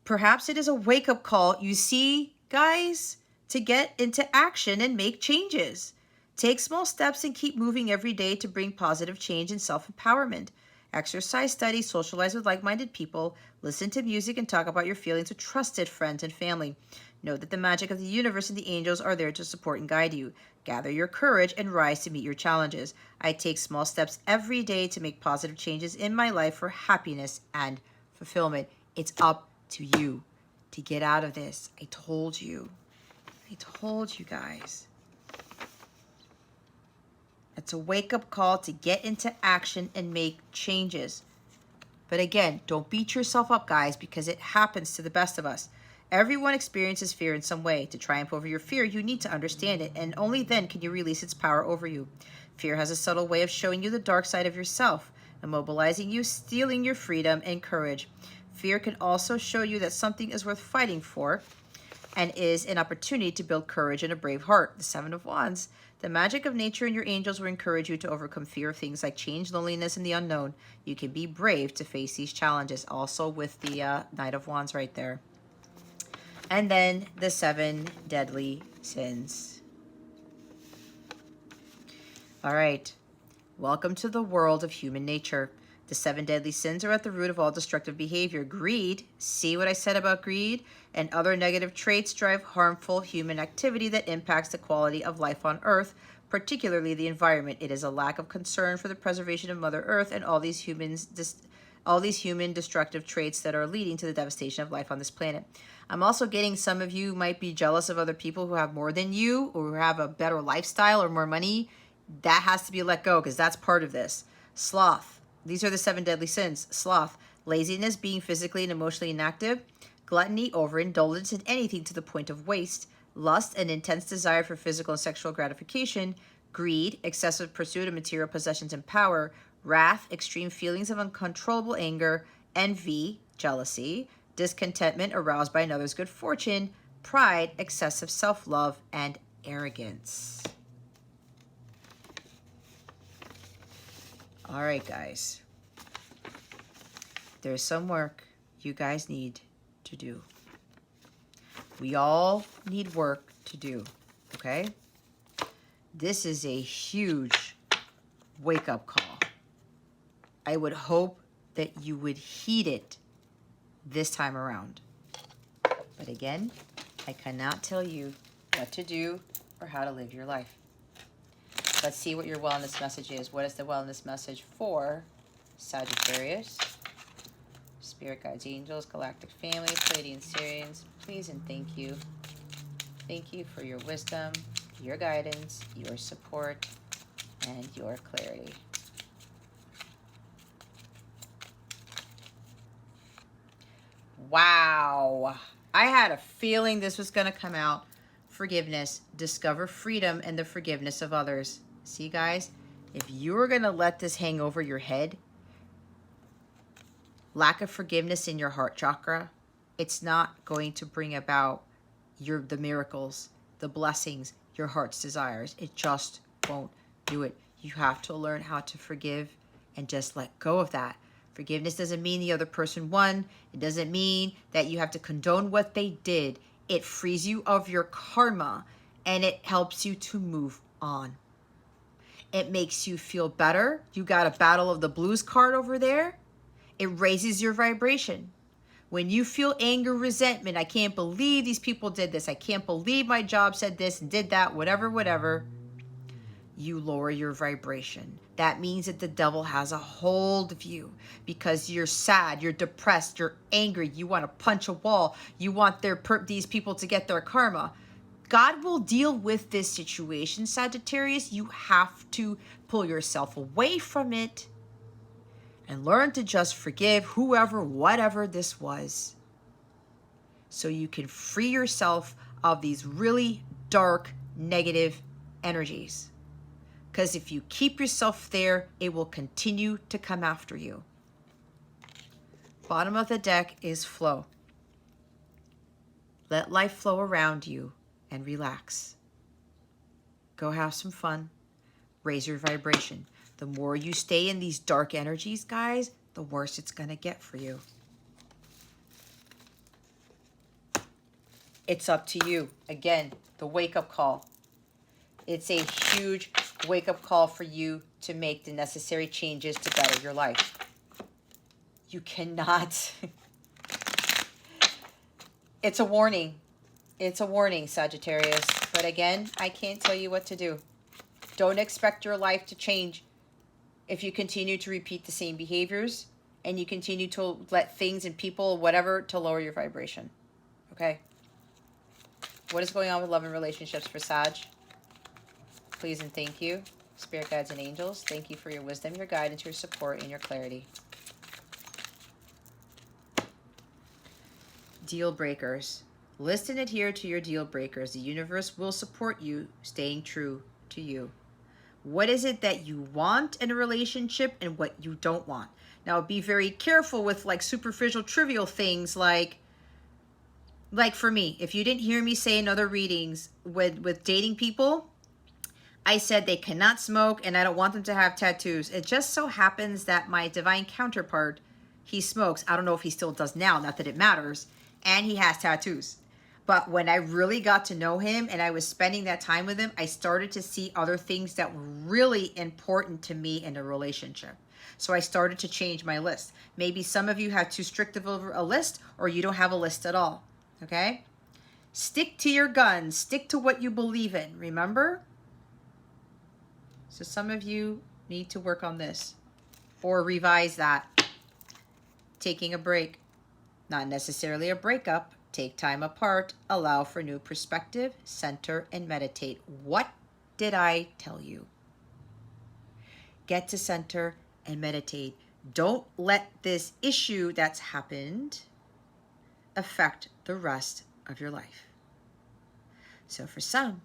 Perhaps it is a wake-up call, you see, guys, to get into action and make changes. Take small steps and keep moving every day to bring positive change and self-empowerment. Exercise, study, socialize with like-minded people, listen to music, and talk about your feelings with trusted friends and family. Know that the magic of the universe and the angels are there to support and guide you. Gather your courage and rise to meet your challenges. I take small steps every day to make positive changes in my life for happiness and fulfillment. It's up to you to get out of this. I told you. I told you guys. It's a wake-up call to get into action and make changes. But again, don't beat yourself up, guys, because it happens to the best of us. Everyone experiences fear in some way. To triumph over your fear, you need to understand it, and only then can you release its power over you. Fear has a subtle way of showing you the dark side of yourself, immobilizing you, stealing your freedom and courage. Fear can also show you that something is worth fighting for and is an opportunity to build courage and a brave heart. The Seven of Wands. The magic of nature and your angels will encourage you to overcome fear of things like change, loneliness, and the unknown. You can be brave to face these challenges. Also with the Knight of Wands right there. And then the 7 deadly sins. All right. Welcome to the world of human nature. The 7 deadly sins are at the root of all destructive behavior. Greed, see what I said about greed? And other negative traits drive harmful human activity that impacts the quality of life on Earth, particularly the environment. It is a lack of concern for the preservation of Mother Earth and all these human destructive traits that are leading to the devastation of life on this planet. I'm also getting some of you might be jealous of other people who have more than you or who have a better lifestyle or more money. That has to be let go because that's part of this. Sloth. These are the 7 deadly sins. Sloth, laziness, being physically and emotionally inactive, gluttony, overindulgence in anything to the point of waste, lust, an intense desire for physical and sexual gratification, greed, excessive pursuit of material possessions and power, wrath, extreme feelings of uncontrollable anger, envy, jealousy, discontentment aroused by another's good fortune, pride, excessive self-love, and arrogance. All right, guys. There's some work you guys need to do. We all need work to do, okay? This is a huge wake-up call. I would hope that you would heed it this time around. But again, I cannot tell you what to do or how to live your life. Let's see what your wellness message is. What is the wellness message for Sagittarius? Spirit guides, angels, galactic family, Pleiadian Sirians, please and thank you. Thank you for your wisdom, your guidance, your support, and your clarity. Wow. I had a feeling this was going to come out. Forgiveness. Discover freedom and the forgiveness of others. See, guys, if you're going to let this hang over your head, lack of forgiveness in your heart chakra, it's not going to bring about the miracles, the blessings, your heart's desires. It just won't do it. You have to learn how to forgive and just let go of that. Forgiveness doesn't mean the other person won. It doesn't mean that you have to condone what they did. It frees you of your karma and it helps you to move on. It makes you feel better. You got a Battle of the Blues card over there. It raises your vibration. When you feel anger, resentment, I can't believe these people did this. I can't believe my job said this and did that, whatever. You lower your vibration. That means that the devil has a hold of you because you're sad, you're depressed, you're angry, you want to punch a wall, you want these people to get their karma. God will deal with this situation, Sagittarius. You have to pull yourself away from it and learn to just forgive whoever, whatever this was, so you can free yourself of these really dark, negative energies. Because if you keep yourself there, it will continue to come after you. Bottom of the deck is flow. Let life flow around you and relax. Go have some fun. Raise your vibration. The more you stay in these dark energies, guys, the worse it's going to get for you. It's up to you. Again, the wake-up call. It's a huge wake-up call for you to make the necessary changes to better your life. You cannot. It's a warning. It's a warning, Sagittarius. But again, I can't tell you what to do. Don't expect your life to change if you continue to repeat the same behaviors and you continue to let things and people, whatever, to lower your vibration. Okay? What is going on with love and relationships for Sag? Please and thank you. Spirit guides and angels, thank you for your wisdom, your guidance, your support, and your clarity. Deal breakers. List and adhere to your deal breakers. The universe will support you staying true to you. What is it that you want in a relationship and what you don't want? Now, be very careful with like superficial, trivial things like for me, if you didn't hear me say in other readings with dating people, I said they cannot smoke and I don't want them to have tattoos. It just so happens that my divine counterpart, he smokes. I don't know if he still does now, not that it matters. And he has tattoos. But when I really got to know him and I was spending that time with him, I started to see other things that were really important to me in a relationship. So I started to change my list. Maybe some of you have too strict of a list or you don't have a list at all. Okay? Stick to your guns. Stick to what you believe in. Remember? So some of you need to work on this or revise that. Taking a break. Not necessarily a breakup. Take time apart. Allow for new perspective. Center and meditate. What did I tell you? Get to center and meditate. Don't let this issue that's happened affect the rest of your life. So for some,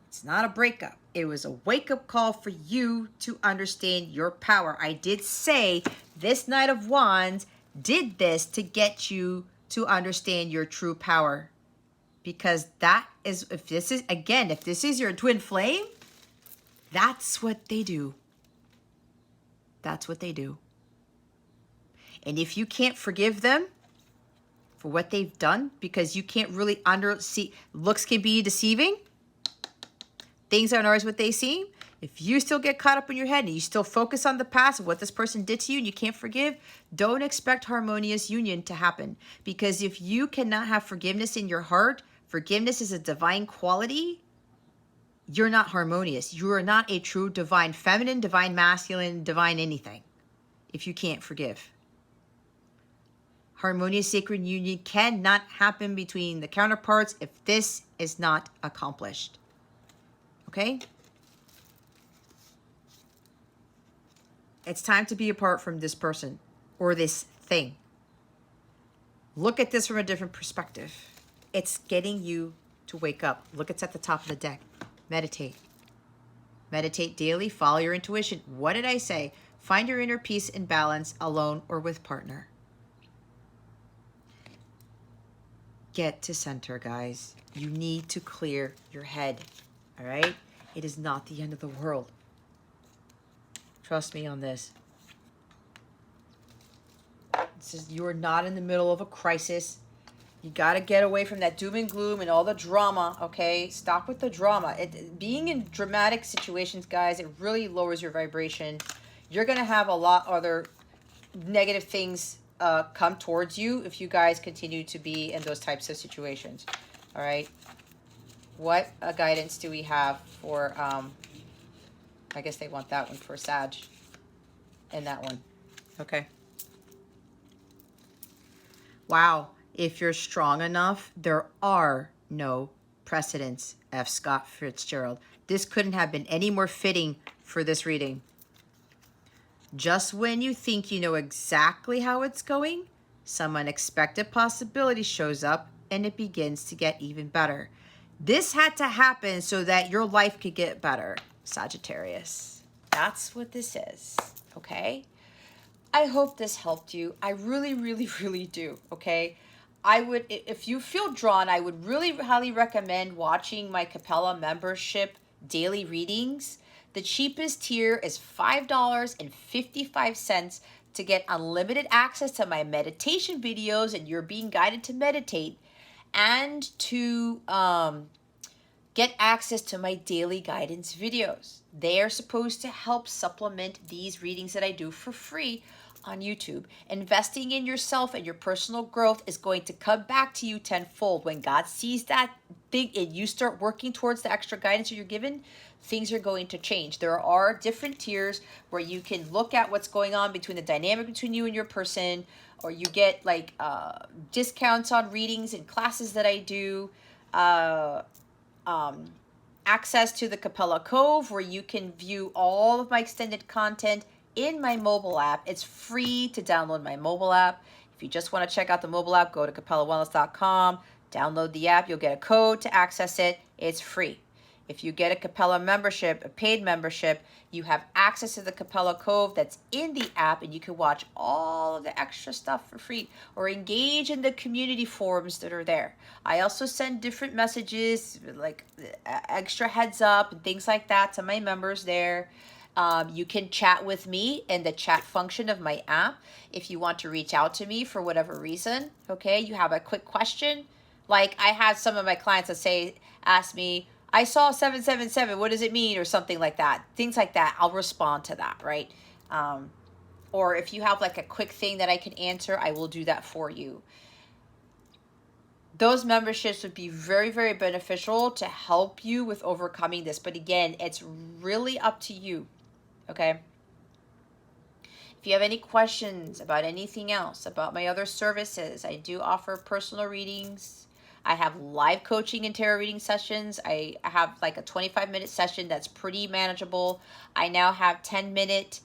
it's not a breakup. It was a wake-up call for you to understand your power. I did say this Knight of Wands did this to get you to understand your true power. Because that is, if this is your twin flame, that's what they do. That's what they do. And if you can't forgive them for what they've done, because you can't really see, looks can be deceiving. Things aren't always what they seem. If you still get caught up in your head and you still focus on the past of what this person did to you and you can't forgive, don't expect harmonious union to happen. Because if you cannot have forgiveness in your heart, forgiveness is a divine quality, you're not harmonious. You are not a true divine feminine, divine masculine, divine anything if you can't forgive. Harmonious sacred union cannot happen between the counterparts if this is not accomplished. Okay? It's time to be apart from this person or this thing. Look at this from a different perspective. It's getting you to wake up. Look, it's at the top of the deck. Meditate. Meditate daily. Follow your intuition. What did I say? Find your inner peace and balance alone or with partner. Get to center, guys. You need to clear your head. All right? It is not the end of the world. Trust me on this. You are not in the middle of a crisis. You got to get away from that doom and gloom and all the drama, okay? Stop with the drama. Being in dramatic situations, guys, it really lowers your vibration. You're going to have a lot other negative things come towards you if you guys continue to be in those types of situations, all right? What guidance do we have for, I guess they want that one for Sag and that one, okay? Wow. If you're strong enough, there are no precedents, F. Scott Fitzgerald. This couldn't have been any more fitting for this reading. Just when you think you know exactly how it's going, some unexpected possibility shows up and it begins to get even better. This had to happen so that your life could get better. Sagittarius. That's what this is, okay? I hope this helped you. I really, really, really do, okay? I would, if you feel drawn, I would really highly recommend watching my Capella membership daily readings. The cheapest tier is $5.55 to get unlimited access to my meditation videos, and you're being guided to meditate, and to get access to my daily guidance videos. They are supposed to help supplement these readings that I do for free on YouTube. Investing in yourself and your personal growth is going to come back to you tenfold. When God sees that thing and you start working towards the extra guidance that you're given, things are going to change. There are different tiers where you can look at what's going on between the dynamic between you and your person, or you get like discounts on readings and classes that I do. Access to the Capella Cove, where you can view all of my extended content in my mobile app. It's free to download my mobile app. If you just want to check out the mobile app, go to capellawellness.com, download the app. You'll get a code to access it. It's free. If you get a Capella membership, a paid membership, you have access to the Capella Cove that's in the app, and you can watch all of the extra stuff for free or engage in the community forums that are there. I also send different messages like extra heads up and things like that to my members there. You can chat with me in the chat function of my app if you want to reach out to me for whatever reason. Okay, you have a quick question. Like I had some of my clients that ask me, I saw 777, what does it mean? Or something like that. Things like that. I'll respond to that, right? Or if you have like a quick thing that I can answer, I will do that for you. Those memberships would be very, very beneficial to help you with overcoming this. But again, it's really up to you, okay? If you have any questions about anything else, about my other services, I do offer personal readings. I have live coaching and tarot reading sessions. I have like a 25-minute session that's pretty manageable. I now have 10-minute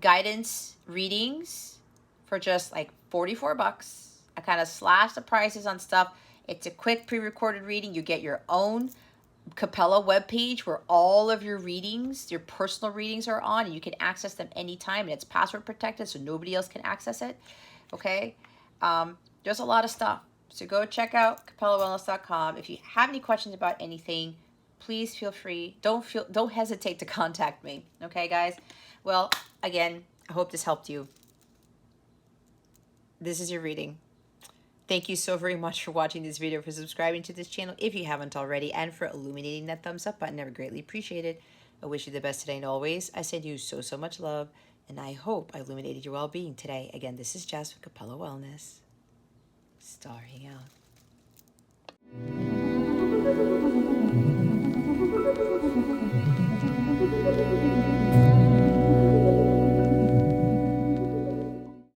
guidance readings for just like $44. I kind of slash the prices on stuff. It's a quick pre-recorded reading. You get your own Capella webpage where all of your readings, your personal readings are on, and you can access them anytime, and it's password protected so nobody else can access it, okay? There's a lot of stuff. So go check out capellawellness.com. If you have any questions about anything, please feel free. Don't hesitate to contact me. Okay, guys? Well, again, I hope this helped you. This is your reading. Thank you so very much for watching this video, for subscribing to this channel if you haven't already, and for illuminating that thumbs up button. I greatly appreciate it. I wish you the best today and always. I send you so, so much love, and I hope I illuminated your well-being today. Again, this is Jess with Capella Wellness. Starring out.